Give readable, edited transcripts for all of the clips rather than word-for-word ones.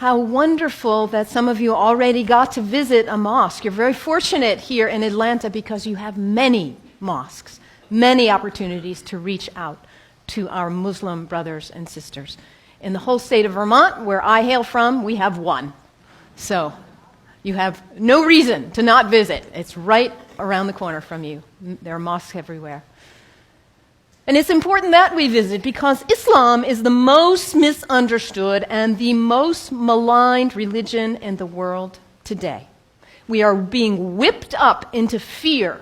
How wonderful that some of you already got to visit a mosque. You're very fortunate here in Atlanta because you have many mosques, many opportunities to reach out to our Muslim brothers and sisters. In the whole state of Vermont, where I hail from, we have one. So you have no reason to not visit. It's right around the corner from you. There are mosques everywhere. And it's important that we visit because Islam is the most misunderstood and the most maligned religion in the world today. We are being whipped up into fear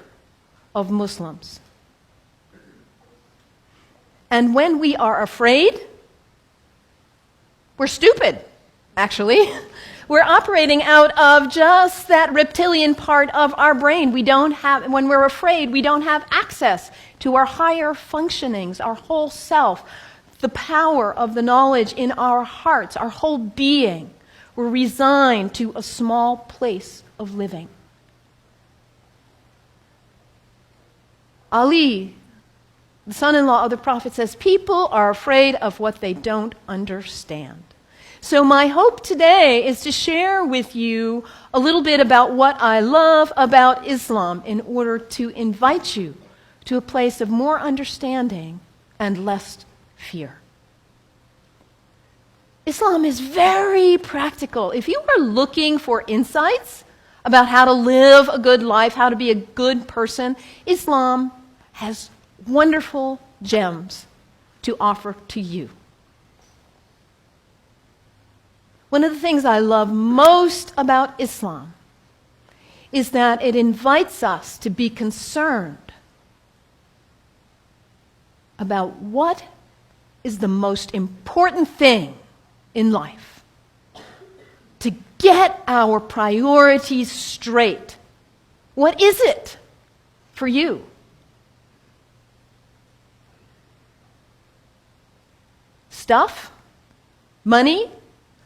of Muslims. And when we are afraid, we're stupid, actually. We're operating out of just that reptilian part of our brain. When we're afraid, we don't have access to our higher functionings, our whole self, the power of the knowledge in our hearts, our whole being. We're resigned to a small place of living. Ali, the son-in-law of the Prophet, says, people are afraid of what they don't understand. So my hope today is to share with you a little bit about what I love about Islam in order to invite you to a place of more understanding and less fear. Islam is very practical. If you are looking for insights about how to live a good life, how to be a good person, Islam has wonderful gems to offer to you. One of the things I love most about Islam is that it invites us to be concerned about what is the most important thing in life. To get our priorities straight. What is it for you? Stuff? Money?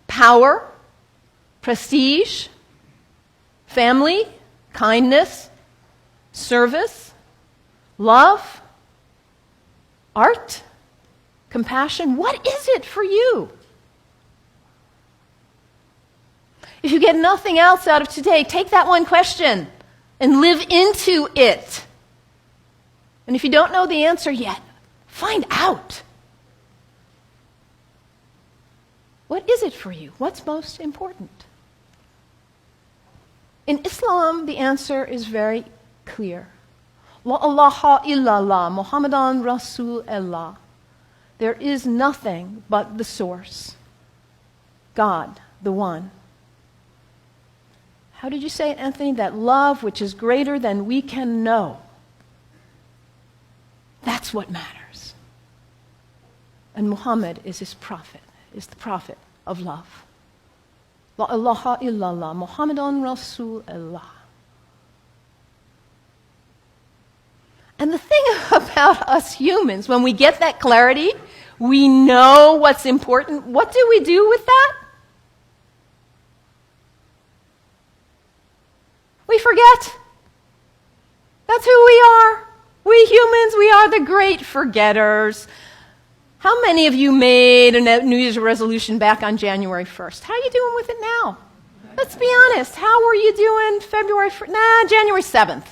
Power, prestige, family, kindness, service, love, art, compassion. What is it for you? If you get nothing else out of today, take that one question and live into it. And if you don't know the answer yet, find out. What is it for you? What's most important? In Islam, the answer is very clear. La ilaha illallah, Muhammadan Rasulullah. There is nothing but the source. God, the one. How did you say it, Anthony? That love which is greater than we can know. That's what matters. And Muhammad is his prophet. Is the prophet of love. La ilaha illallah, Muhammadan Rasulullah. And the thing about us humans, when we get that clarity, we know what's important. What do we do with that? We forget. That's who we are. We humans, we are the great forgetters. How many of you made a New Year's resolution back on January 1st? How are you doing with it now? Let's be honest. How were you doing January 7th?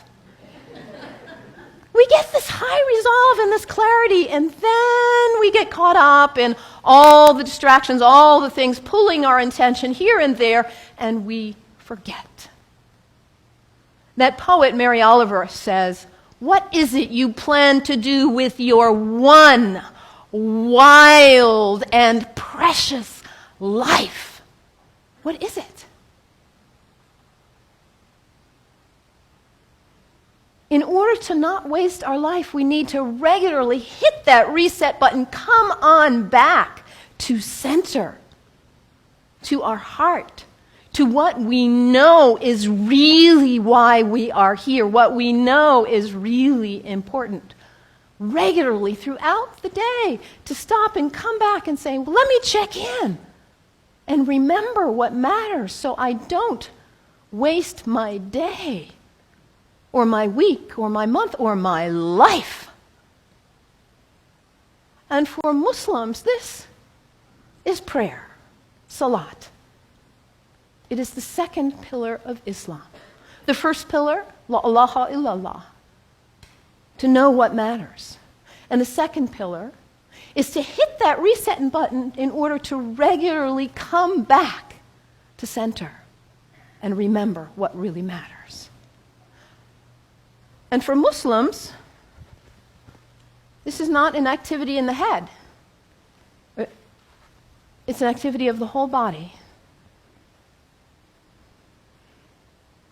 We get this high resolve and this clarity, and then we get caught up in all the distractions, all the things pulling our attention here and there, and we forget. That poet, Mary Oliver, says, what is it you plan to do with your one wild and precious life? What is it? In order to not waste our life, we need to regularly hit that reset button, come on back to center, to our heart, to what we know is really why we are here, what we know is really important. Regularly throughout the day, to stop and come back and say, well, let me check in and remember what matters so I don't waste my day or my week or my month or my life. And for Muslims, this is prayer, salat, It is the second pillar of Islam. The first pillar, la ilaha illallah, to know what matters. And the second pillar is to hit that reset button in order to regularly come back to center and remember what really matters. And for Muslims, this is not an activity in the head. It's an activity of the whole body.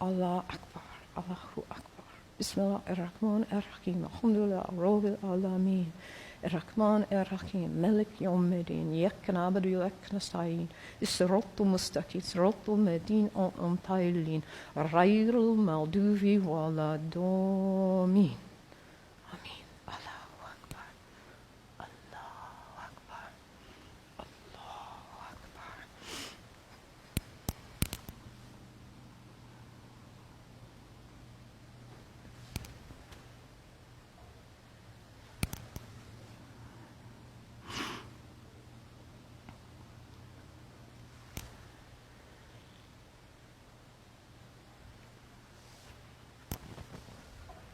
Allah Akbar, Allahu Akbar. Bismillah ar-Rahman ar-Rahim. Alhamdulillah, Rabbil Alameen. Ar-Rahman ar-Rahim. Malik Yawmiddin. Iyyaka na'budu wa iyyaka nasta'in. As-siratal mustaqim. Siratal ladhina an'amta 'alayhim. Ghayril maghdubi waladdallin. Amin. Allahu Akbar. Allahu Akbar. Allahu Akbar.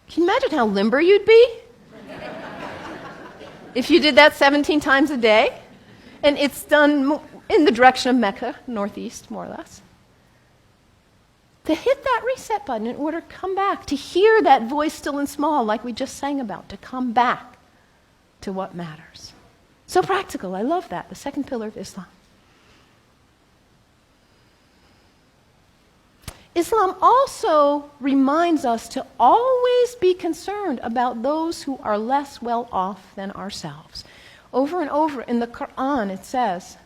Can you imagine how limber you'd be if you did that 17 times a day? And it's done in the direction of Mecca, northeast, more or less. To hit that reset button in order to come back, to hear that voice still and small, like we just sang about, to come back to what matters. So practical. I love that. The second pillar of Islam. Islam also reminds us to always be concerned about those who are less well off than ourselves. Over and over in the Quran it says,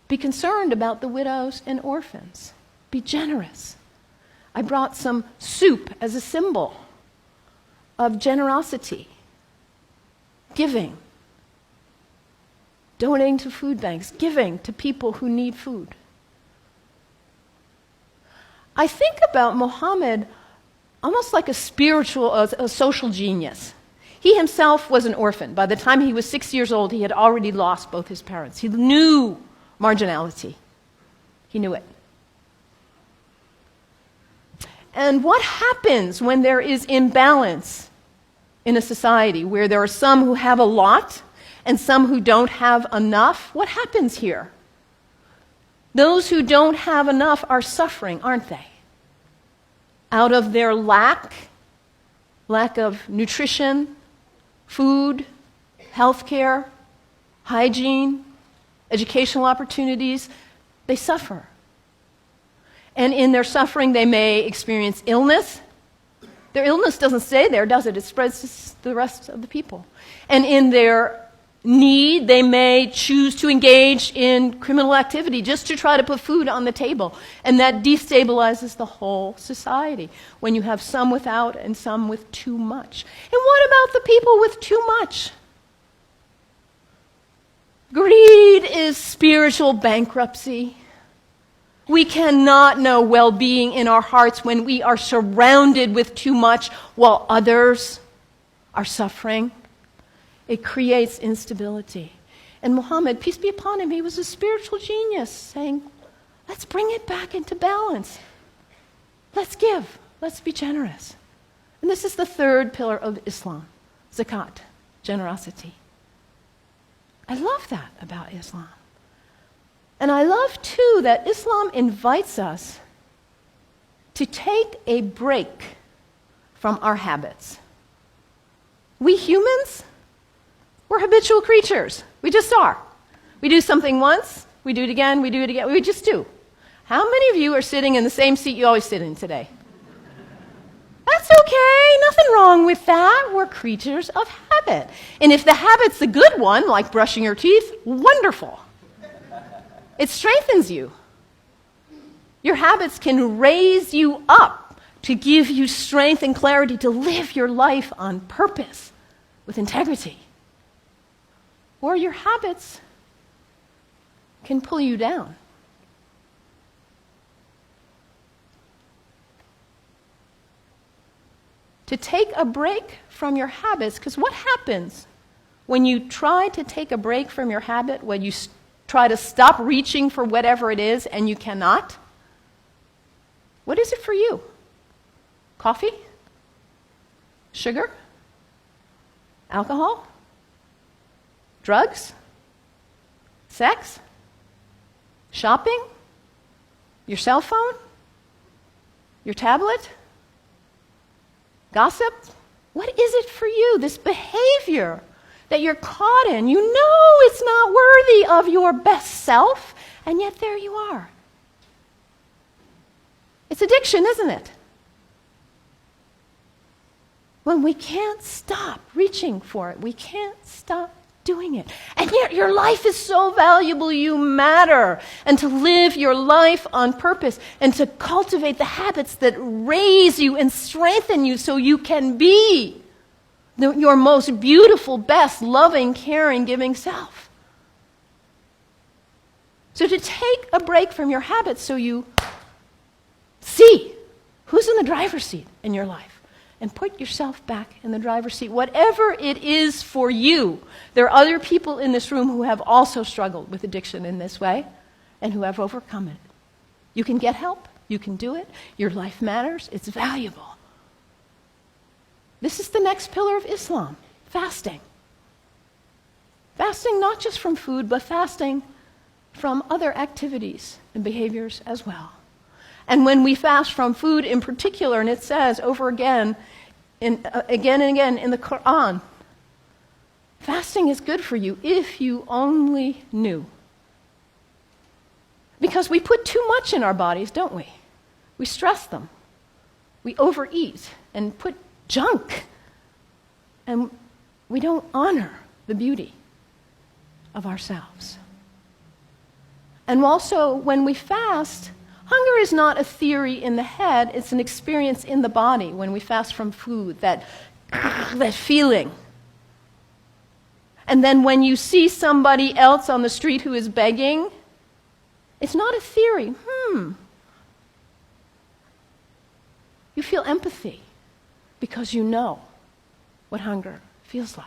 be concerned about the widows and orphans. Be generous. I brought some soup as a symbol of generosity, giving, donating to food banks, giving to people who need food. I think about Muhammad almost like a social genius. He himself was an orphan. By the time he was 6 years old, he had already lost both his parents. He knew marginality. He knew it. And what happens when there is imbalance in a society where there are some who have a lot and some who don't have enough? What happens here? Those who don't have enough are suffering, aren't they? Out of their lack of nutrition, food, healthcare, hygiene, educational opportunities, they suffer. And in their suffering, they may experience illness. Their illness doesn't stay there, does it? It spreads to the rest of the people. And in their need, they may choose to engage in criminal activity just to try to put food on the table. And that destabilizes the whole society when you have some without and some with too much. And what about the people with too much? Greed is spiritual bankruptcy. We cannot know well-being in our hearts when we are surrounded with too much while others are suffering. It creates instability. And Muhammad, peace be upon him, he was a spiritual genius, saying, let's bring it back into balance. Let's give. Let's be generous. And this is the third pillar of Islam, zakat, generosity. I love that about Islam. And I love, too, that Islam invites us to take a break from our habits. We humans, we're habitual creatures. We just are. We do something once, we do it again, we just do. How many of you are sitting in the same seat you always sit in today? That's okay, nothing wrong with that. We're creatures of habit. And if the habit's a good one, like brushing your teeth, wonderful. It strengthens you. Your habits can raise you up to give you strength and clarity to live your life on purpose with integrity. Or your habits can pull you down. To take a break from your habits, because what happens when you try to take a break from your habit, when you try to stop reaching for whatever it is and you cannot? What is it for you? Coffee? Sugar? Alcohol? Drugs? Sex? Shopping? Your cell phone? Your tablet? Gossip? What is it for you, this behavior that you're caught in? You know it's not worthy of your best self, and yet there you are. It's addiction, isn't it? When we can't stop reaching for it, we can't stop doing it. And yet your life is so valuable, you matter. And to live your life on purpose and to cultivate the habits that raise you and strengthen you so you can be your most beautiful, best, loving, caring, giving self. So to take a break from your habits so you see who's in the driver's seat in your life. And put yourself back in the driver's seat. Whatever it is for you, there are other people in this room who have also struggled with addiction in this way and who have overcome it. You can get help. You can do it. Your life matters. It's valuable. This is the next pillar of Islam, fasting. Fasting not just from food, but fasting from other activities and behaviors as well. And when we fast from food in particular, and it says over again and again in the Quran, fasting is good for you if you only knew. Because we put too much in our bodies, don't we? We stress them. We overeat and put junk. And we don't honor the beauty of ourselves. And also, when we fast, hunger is not a theory in the head, it's an experience in the body when we fast from food, that feeling. And then when you see somebody else on the street who is begging, it's not a theory. You feel empathy because you know what hunger feels like.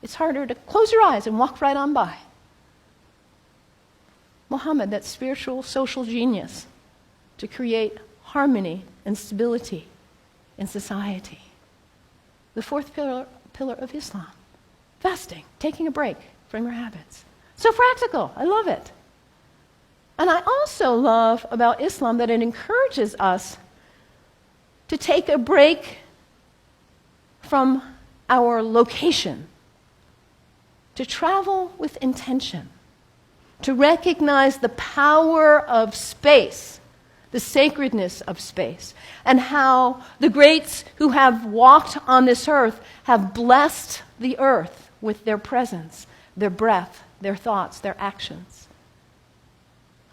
It's harder to close your eyes and walk right on by. Muhammad, that spiritual social genius, to create harmony and stability in society. The fourth pillar of Islam, fasting, taking a break from your habits. So practical, I love it. And I also love about Islam that it encourages us to take a break from our location, to travel with intention, to recognize the power of space, the sacredness of space, and how the greats who have walked on this earth have blessed the earth with their presence, their breath, their thoughts, their actions.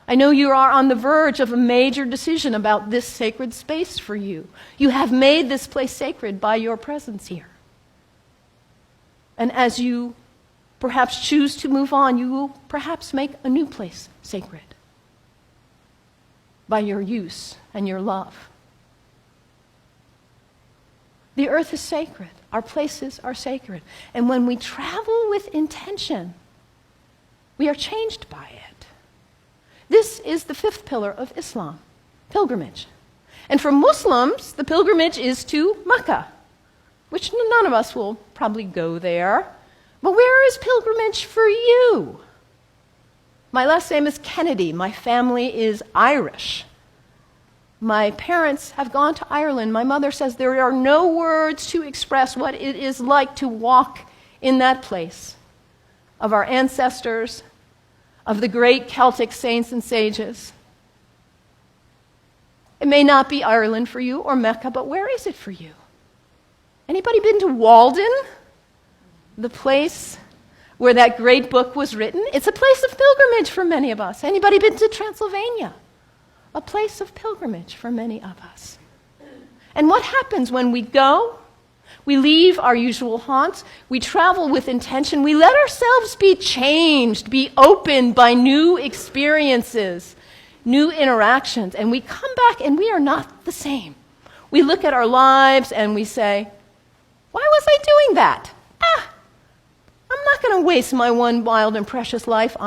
I know you are on the verge of a major decision about this sacred space for you. You have made this place sacred by your presence here. And as you perhaps choose to move on, you will perhaps make a new place sacred by your use and your love. The earth is sacred. Our places are sacred. And when we travel with intention, we are changed by it. This is the fifth pillar of Islam, pilgrimage. And for Muslims, the pilgrimage is to Mecca, which none of us will probably go there. But where is pilgrimage for you? My last name is Kennedy. My family is Irish. My parents have gone to Ireland. My mother says there are no words to express what it is like to walk in that place of our ancestors, of the great Celtic saints and sages. It may not be Ireland for you or Mecca, but where is it for you? Anybody been to Walden? The place where that great book was written? It's a place of pilgrimage for many of us. Anybody been to Transylvania? A place of pilgrimage for many of us. And what happens when we go? We leave our usual haunts. We travel with intention. We let ourselves be changed, be opened by new experiences, new interactions. And we come back and we are not the same. We look at our lives and we say, why was I doing that? I'm not going to waste my one wild and precious life